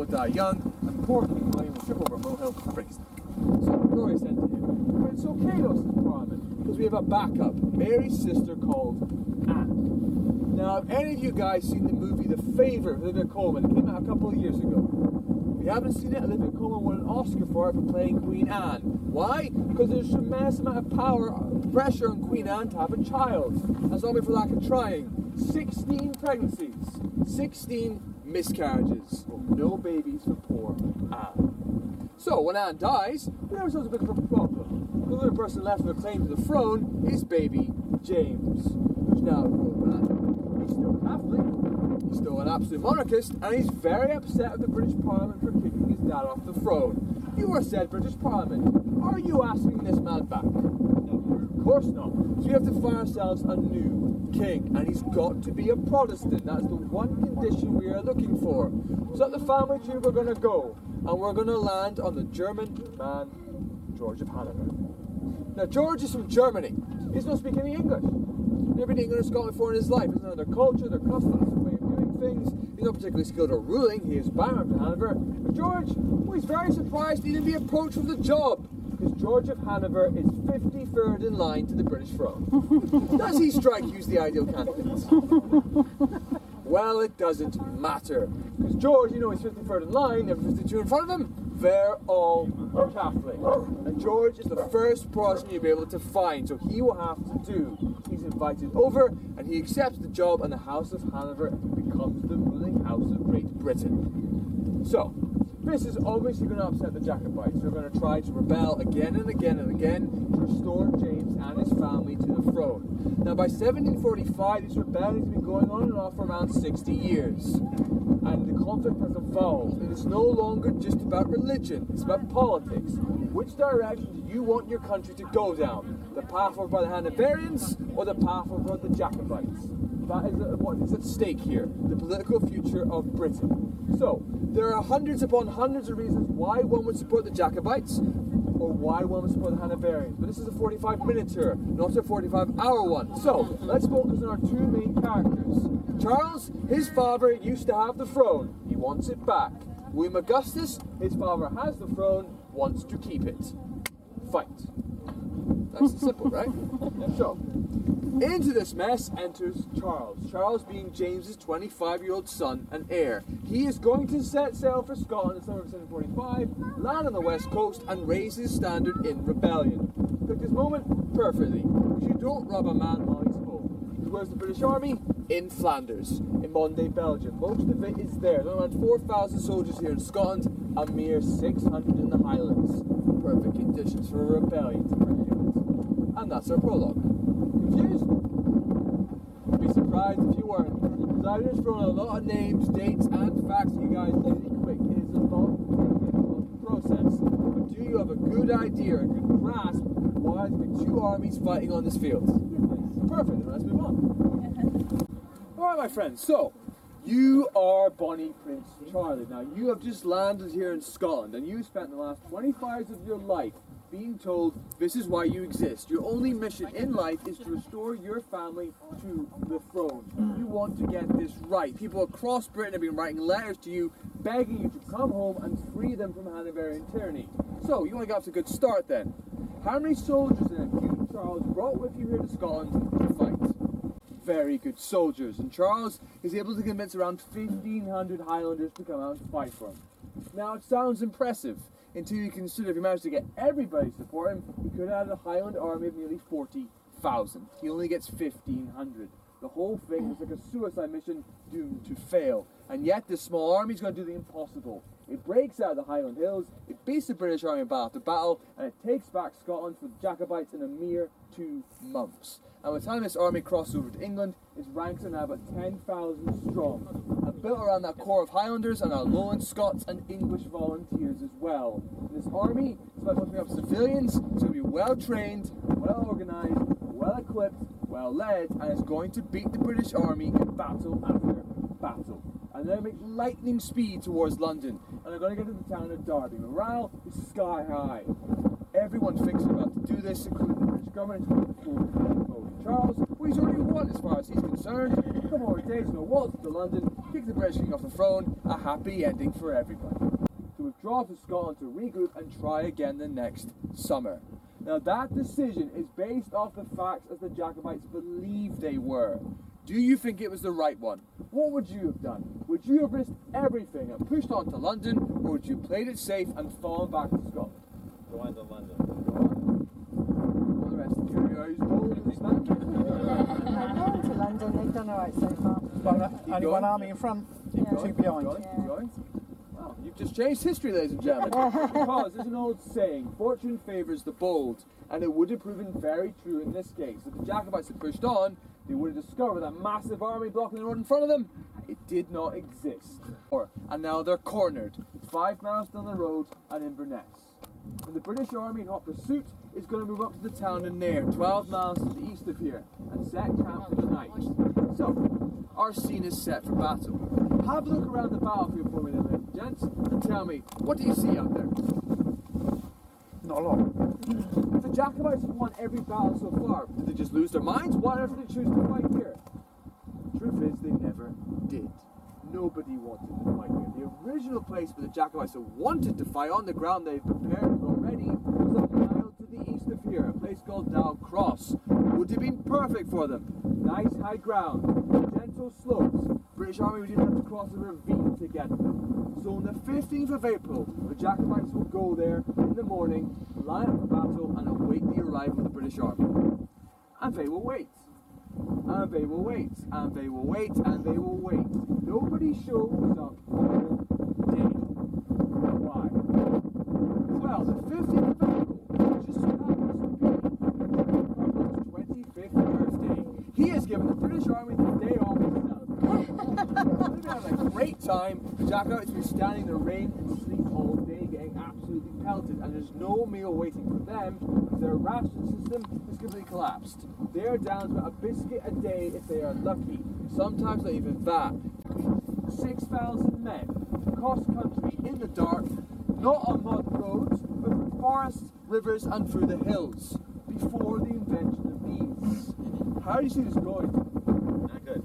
will die young, and poor King William will trip over a molehill and break his neck. So Victoria said to him, "But it's okay, though," says Parliament, "because we have a backup, Mary's sister called Anne." Now, have any of you guys seen the movie The Favourite with Olivia Colman? It came out a couple of years ago. If you haven't seen it, Olivia Colman won an Oscar for it for playing Queen Anne. Why? Because there's a tremendous amount of pressure on Queen Anne to have a child. That's only for lack of trying. 16 pregnancies, 16 miscarriages, no babies for poor Anne. So when Anne dies, we have ourselves a bit of a problem. The only person left with a claim to the throne is baby James, who's now a grown man. He's still Catholic, he's still an absolute monarchist, and he's very upset with the British Parliament for kicking his dad off the throne. You are said, British Parliament, are you asking this man back? No, of course not. So we have to find ourselves a new king, and he's got to be a Protestant. That's the one condition we are looking for. So at the family tree we're going to go, and we're going to land on the German man, George of Hanover. Now George is from Germany. He doesn't speak any English. He's never been to England or Scotland before in his life. He doesn't know their culture, their customs, their way of doing things. He's not particularly skilled at ruling. He is Baron of Hanover. But George, well, he's very surprised to even be approached for the job, because George of Hanover is 53rd in line to the British throne. Does he strike you as the ideal candidate? Well, it doesn't matter. Because George, you know, he's 53rd in line, there are 52 in front of him. They're all Catholic. And George is the first Protestant you'll be able to find, so he will have to do. He's invited over, and he accepts the job in the House of Hanover and becomes the ruling house of Great Britain. So, this is obviously going to upset the Jacobites. They're going to try to rebel again and again and again to restore James and his family to the throne. Now, by 1745, this rebellion has been going on and off for around 60 years. And the conflict has evolved. And it's no longer just about religion. It's about politics. Which direction do you want your country to go down? The path over by the Hanoverians or the path over by the Jacobites? That is what is at stake here. The political future of Britain. So, there are hundreds upon hundreds of reasons why one would support the Jacobites or why one would support the Hanoverians. But this is a 45-minute tour, not a 45-hour one. So, let's focus on our two main characters. Charles, his father used to have the throne. He wants it back. William Augustus, his father has the throne, wants to keep it. Fight. Nice and simple, right? So, into this mess enters Charles. Charles being James's 25-year-old son and heir. He is going to set sail for Scotland in the summer of 1745, land on the west coast, and raise his standard in rebellion. Took this moment perfectly, because you don't rob a man while he's home. Where's the British Army? In Flanders, in modern-day Belgium. Most of it is there. There are around 4,000 soldiers here in Scotland, a mere 600 in the Highlands. Perfect conditions for a rebellion to break out. And that's our prologue. Confused? Be surprised if you weren't. Because I've just thrown a lot of names, dates, and facts at you guys really quick. It is a long process. But do you have a good idea, a good grasp, why there's been two armies fighting on this field? Perfect, let's move on. Alright, my friends, so you are Bonnie Prince Charlie. Now, you have just landed here in Scotland, and you spent the last 25 years of your life being told this is why you exist. Your only mission in life is to restore your family to the throne. You want to get this right. People across Britain have been writing letters to you, begging you to come home and free them from Hanoverian tyranny. So, you want to get off to a good start then. How many soldiers then have you, Charles, brought with you here to Scotland to fight? Very good soldiers, and Charles is able to convince around 1,500 Highlanders to come out and fight for him. Now, it sounds impressive until you consider if he managed to get everybody to support him, he could have had a Highland army of nearly 40,000. He only gets 1,500. The whole thing was like a suicide mission doomed to fail. And yet this small army is going to do the impossible. It breaks out of the Highland Hills, it beats the British army battle after battle, and it takes back Scotland from the Jacobites in a mere 2 months. And by the time this army crosses over to England, its ranks are now about 10,000 strong. And built around that core of Highlanders and our Lowland Scots and English volunteers as well. And this army is about putting up civilians, it's going to be well trained, well organised, well equipped, well led, and it's going to beat the British army in battle after battle. And they're going to make lightning speed towards London, and they're going to get to the town of Derby. Morale is sky high. Everyone thinks they're about to do this, including the British government, including the full Charles, well, he's already won as far as he's concerned. A couple more days and a waltz to London, kick the British king off the throne, a happy ending for everybody. To withdraw to Scotland to regroup and try again the next summer. Now that decision is based off the facts as the Jacobites believed they were. Do you think it was the right one? What would you have done? Would you have risked everything and pushed on to London, or would you have played it safe and fallen back to Scotland? Go on to London. Go on. All the rest of you guys bold and snap. Going to London, they've done alright so far. Only one army in front, two behind. Keep going. Well, you've just changed history, ladies and gentlemen. Because there's an old saying, fortune favours the bold, and it would have proven very true in this case. If the Jacobites had pushed on, they would have discovered that massive army blocking the road in front of them. It did not exist. And now they're cornered, 5 miles down the road at Inverness. And the British army in hot pursuit is going to move up to the town in Nairn, 12 miles to the east of here, and set camp for the night. So, our scene is set for battle. Have a look around the battlefield for me then, ladies and gents, and tell me, what do you see out there? Not a lot. If the Jacobites have won every battle so far, did they just lose their minds? Why on earth did they choose to fight here? Truth is, they never did. Nobody wanted to fight here. The original place where the Jacobites had wanted to fight on the ground they've prepared already was a mile to the east of here, a place called Dow Cross. Would have been perfect for them. Nice high ground, gentle slopes. British army didn't have to cross a ravine to get them. So on the 15th of April, the Jacobites will go there in the morning, line up for battle, and await the arrival of the British army. And they will wait. And they will wait. And they will wait. And they will wait. Nobody shows up all day. Why? Well, the 15th of April just so happens to be Culloden's 25th birthday. He has given the British army the day off to celebrate. They're having a great time. The Jacobites have been standing in the rain and sleet all day, getting absolutely pelted, and there's no meal waiting for them because their ration system has completely collapsed. They are down to a biscuit a day if they are lucky. Sometimes not even that. 6,000 men, cross country in the dark, not on mud roads, but through forests, rivers, and through the hills, before the invention of these. How do you see this going? Not good.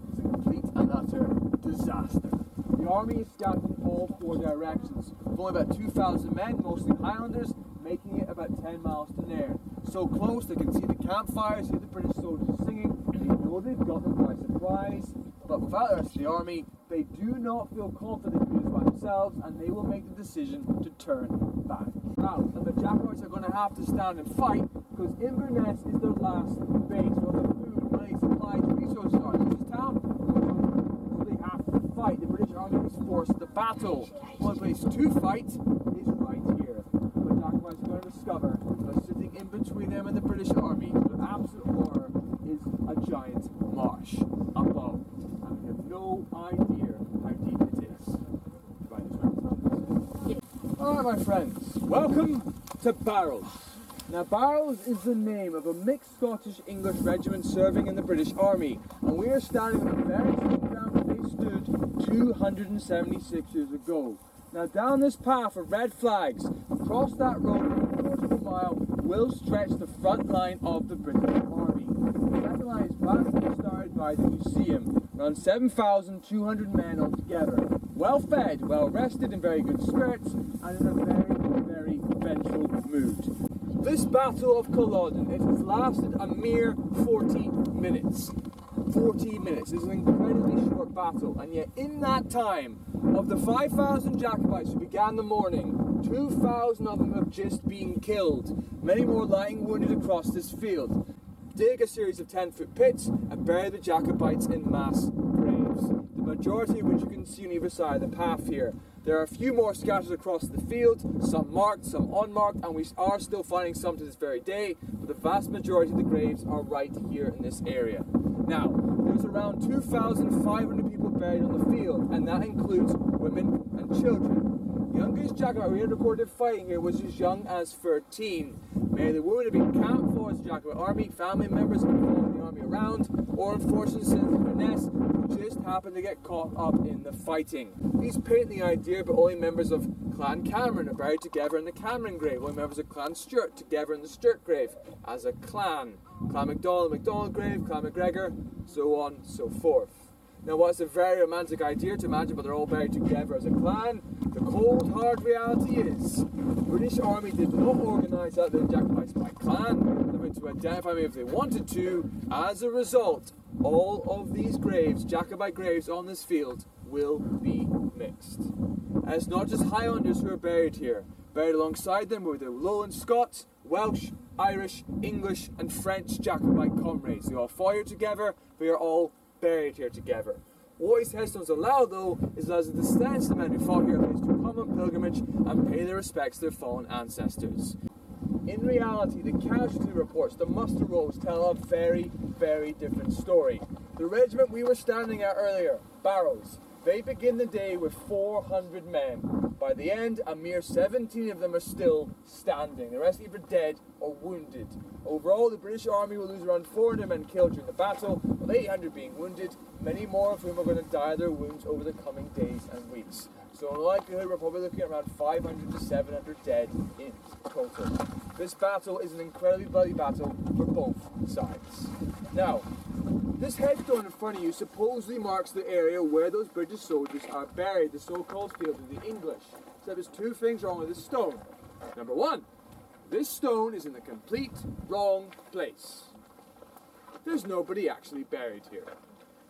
It's a complete and utter disaster. The army is scattered in all 4 directions, with only about 2,000 men, mostly Highlanders, making it about 10 miles to Nairn. So close they can see the campfires, hear the British soldiers singing, they know they've got them by surprise, but without the rest of the army, they do not feel confident to do this by themselves, and they will make the decision to turn back. Now, and the Jacobites are going to have to stand and fight, because Inverness is their last base where the food, money, supplies, resources are. This is town, so they have to fight. The British army is forced to battle. One place to fight is right here. The Jacobites are going to discover that sitting in between them and the British army, the absolute horror, is a giant marsh above. And we have no idea how deep it is. Right this way. Alright, my friends, welcome to Barrows. Now, Barrows is the name of a mixed Scottish-English regiment serving in the British Army, and we are standing on the very same ground that they stood 276 years ago. Now, down this path of red flags, across that road, a quarter of a mile, will stretch the front line of the British Army. The second line is practically started by the museum, around 7,200 men altogether, well fed, well rested, in very good spirits, and in a very, very vengeful mood. This Battle of Culloden, it has lasted a mere 40 minutes. 40 minutes is an incredibly short battle, and yet in that time, of the 5,000 Jacobites who began the morning, 2,000 of them have just been killed, many more lying wounded across this field. Dig a series of 10-foot pits and bury the Jacobites in mass graves, the majority of which you can see on either side of the path here. There are a few more scattered across the field, some marked, some unmarked, and we are still finding some to this very day, but the vast majority of the graves are right here in this area. Now, there's around 2,500 people buried on the field, and that includes women and children. The youngest Jacobite we had recorded fighting here was as young as 13. Many of the wounded have been camped for as the Jacobite army, family members have been following the army around, or unfortunately citizens of Inverness who just happened to get caught up in the fighting. These paint the idea, but only members of Clan Cameron are buried together in the Cameron grave, only members of Clan Stewart together in the Stewart grave, as a clan. Clan MacDonald, MacDonald grave, Clan MacGregor, so on, so forth. Now, what's a very romantic idea to imagine, but they're all buried together as a clan. The cold, hard reality is the British Army did not organise out the Jacobites by clan. They went to identify me if they wanted to. As a result, all of these graves, Jacobite graves on this field, will be mixed. And it's not just Highlanders who are buried here. Buried alongside them were the Lowland Scots, Welsh, Irish, English and French Jacobite comrades. They all fought here together, they are all buried here together. What these headstones allow, though, is that as a descendants of the men who fought here, is to come on pilgrimage and pay their respects to their fallen ancestors. In reality, the casualty reports, the muster rolls, tell a very, very different story. The regiment we were standing at earlier, Barrows, they begin the day with 400 men. By the end, a mere 17 of them are still standing. The rest either dead or wounded. Overall, the British Army will lose around 400 men killed during the battle, with 800 being wounded, many more of whom are going to die of their wounds over the coming days and weeks. So in likelihood, we're probably looking at around 500 to 700 dead in total. This battle is an incredibly bloody battle for both sides. Now, this headstone in front of you supposedly marks the area where those British soldiers are buried, the so-called field of the English. So there's two things wrong with this stone. Number one, this stone is in the complete wrong place. There's nobody actually buried here.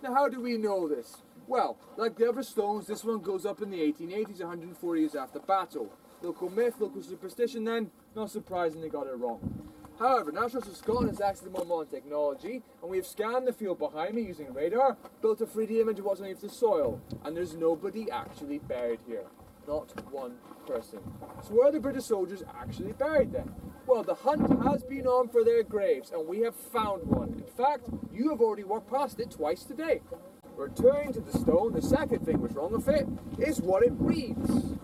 Now, how do we know this? Well, like the other stones, this one goes up in the 1880s, 140 years after battle. Local myth, local superstition then, not surprising they got it wrong. However, National Trust of Scotland has access to more modern technology, and we have scanned the field behind me using radar, built a 3D image of what's underneath the soil, and there's nobody actually buried here. Not one person. So where are the British soldiers actually buried then? Well, the hunt has been on for their graves, and we have found one. In fact, you have already walked past it twice today. Returning to the stone, the second thing what's wrong with it is what it reads.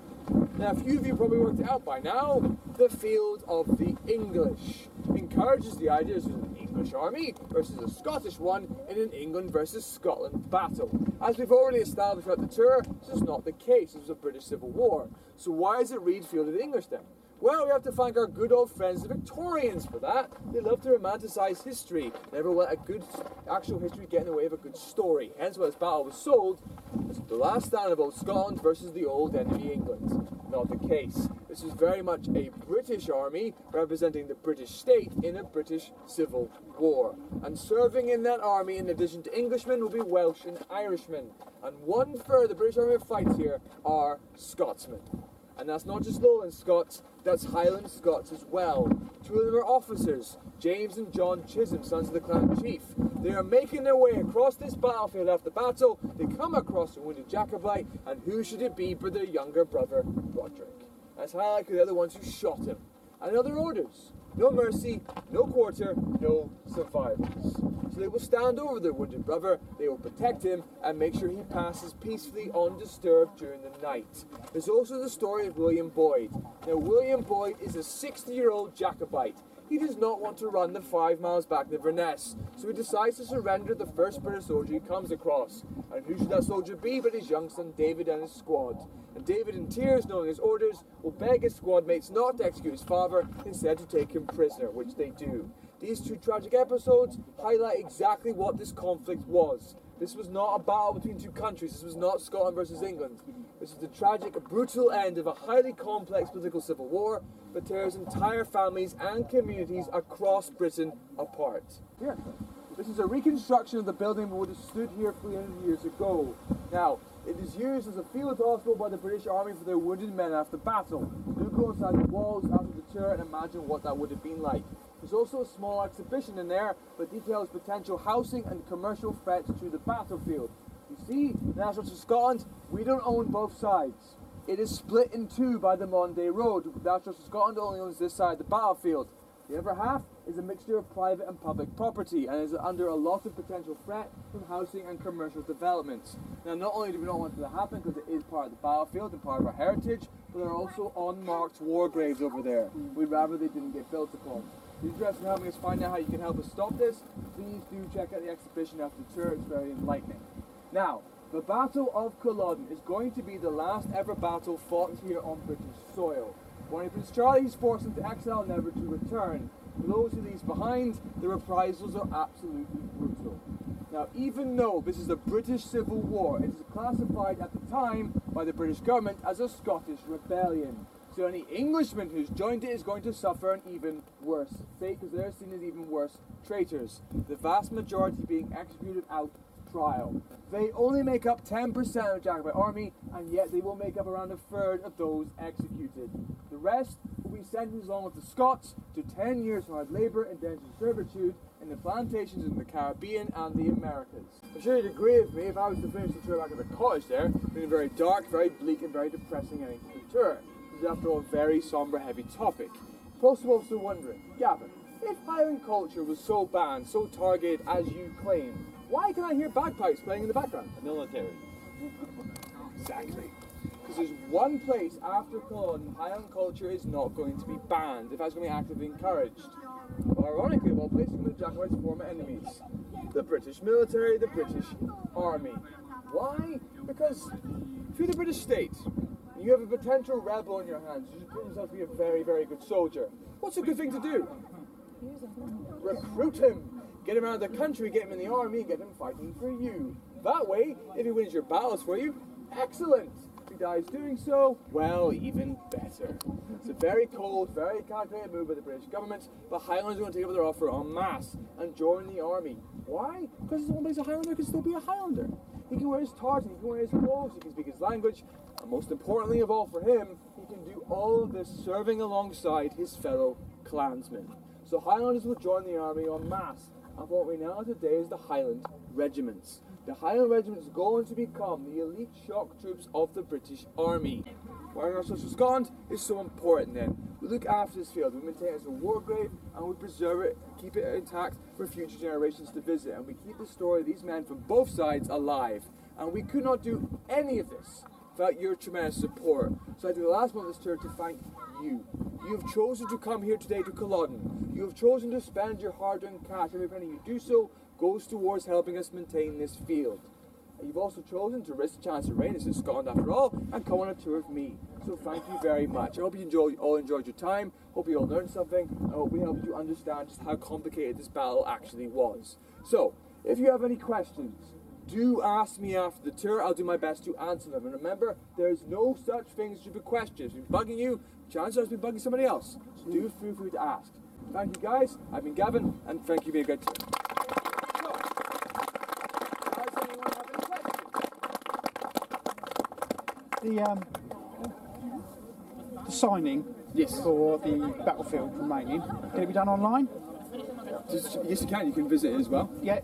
Now, a few of you probably worked it out by now. The field of the English encourages the idea this is an English army versus a Scottish one in an England versus Scotland battle. As we've already established throughout the tour, this is not the case. This was a British Civil War. So why does it read field of the English then? Well, we have to thank our good old friends, the Victorians, for that. They love to romanticize history. Never let a good actual history get in the way of a good story. Hence, when this battle was sold, it's the last stand of old Scotland versus the old enemy England. Not the case. This was very much a British army representing the British state in a British Civil War. And serving in that army, in addition to Englishmen, will be Welsh and Irishmen. And 1/3 of the British army that fights here are Scotsmen. And that's not just Lowland Scots, that's Highland Scots as well. Two of them are officers, James and John Chisholm, sons of the clan chief. They are making their way across this battlefield after battle. They come across a wounded Jacobite, and who should it be but their younger brother, Roderick. That's how like they're the ones who shot him. And other orders. No mercy, no quarter, no survivors. So they will stand over their wounded brother, they will protect him, and make sure he passes peacefully undisturbed during the night. There's also the story of William Boyd. Now, William Boyd is a 60-year-old Jacobite. He does not want to run the 5 miles back to Inverness, so he decides to surrender the first British soldier he comes across. And who should that soldier be but his young son David and his squad? And David, in tears, knowing his orders, will beg his squad mates not to execute his father, instead to take him prisoner, which they do. These two tragic episodes highlight exactly what this conflict was. This was not a battle between two countries. This was not Scotland versus England. This is the tragic, brutal end of a highly complex political civil war that tears entire families and communities across Britain apart. Here, this is a reconstruction of the building that would have stood here 300 years ago. Now, it is used as a field hospital by the British Army for their wounded men after battle. Do go inside the walls after the tour and imagine what that would have been like. There's also a small exhibition in there that details potential housing and commercial threats to the battlefield. You see, National Trust of Scotland, we don't own both sides. It is split in two by the Monday Road. National Trust of Scotland only owns this side of the battlefield. The other half is a mixture of private and public property and is under a lot of potential threat from housing and commercial developments. Now, not only do we not want it to happen because it is part of the battlefield and part of our heritage, but there are also unmarked war graves over there. We'd rather they didn't get built upon. If you're interested in helping us find out how you can help us stop this, please do check out the exhibition after the tour. It's very enlightening. Now, the Battle of Culloden is going to be the last ever battle fought here on British soil. When Prince Charlie is forced into exile, never to return. For those who leaves behind, the reprisals are absolutely brutal. Now, even though this is the British Civil War, it is classified at the time by the British government as a Scottish rebellion. So any Englishman who's joined it is going to suffer an even worse fate, because they're seen as even worse traitors. The vast majority being executed out trial. They only make up 10% of the Jacobite army, and yet they will make up around a third of those executed. The rest will be sentenced along with the Scots to 10 years of hard labour and indentured servitude in the plantations in the Caribbean and the Americas. I'm sure you'd agree with me if I was to finish the tour back at the cottage there, being very dark, very bleak and very depressing ending to the tour. This is after all a very sombre, heavy topic. Most of us are wondering, Gavin, if Highland culture was so banned, so targeted as you claim, why can I hear bagpipes playing in the background? The military. Exactly. Because there's one place after Culloden, Highland culture is not going to be banned, if that's going to be actively encouraged. But ironically, of all places, the Jacobites' former enemies. The British military, the British army. Why? Because if you're the British state, you have a potential rebel in your hands, you should prove yourself to be a very, very good soldier. What's a good thing to do? Recruit him. Get him out of the country, get him in the army, get him fighting for you. That way, if he wins your battles for you, excellent. If he dies doing so, well, even better. It's a very cold, very calculated move by the British government, but Highlanders are going to take up their offer en masse and join the army. Why? Because as long as a Highlander can still be a Highlander. He can wear his tartan, he can wear his clothes, he can speak his language, and most importantly of all for him, he can do all of this serving alongside his fellow clansmen. So Highlanders will join the army en masse. And what we know today is the Highland Regiments. The Highland Regiments is going to become the elite shock troops of the British Army. Why our social Scotland is so important then. We look after this field, we maintain it as a war grave, and we preserve it, keep it intact for future generations to visit. And we keep the story of these men from both sides alive. And we could not do any of this without your tremendous support. So I do the last one of this tour to thank you. You have chosen to come here today to Culloden. You have chosen to spend your hard-earned cash. Every penny you do so goes towards helping us maintain this field. And you've also chosen to risk the chance of rain. This is Scotland after all, and come on a tour with me. So thank you very much. I hope you all enjoyed your time. Hope you all learned something. I hope we helped you understand just how complicated this battle actually was. So, if you have any questions, do ask me after the tour. I'll do my best to answer them. And remember, there's no such thing as stupid questions. If it's been bugging you, chances are it's been bugging somebody else. So do feel free to ask. Thank you guys. I've been Gavin, and thank you for being a good tour. So, does anyone have any questions? The signing for the battlefield remaining, can it be done online? Yes, you can. You can visit it as well. Yeah,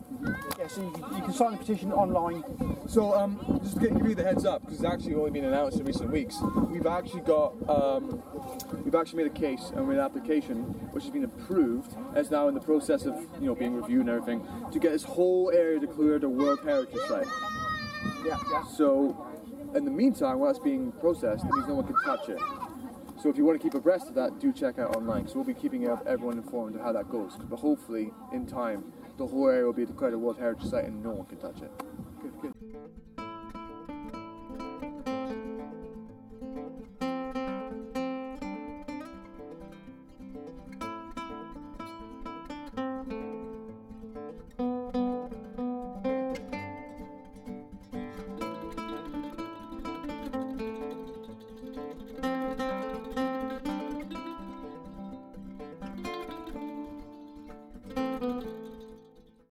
so you can sign the petition online. So, just to give you the heads up, because it's actually only been announced in recent weeks, we've actually made a case and made an application which has been approved and is now in the process of, being reviewed and everything, to get this whole area declared a World Heritage Site. Yeah. So, in the meantime, while it's being processed, it means no one can touch it. So if you want to keep abreast of that, do check out online. So we'll be keeping everyone informed of how that goes. But hopefully, in time, the whole area will be declared a World Heritage Site and no one can touch it.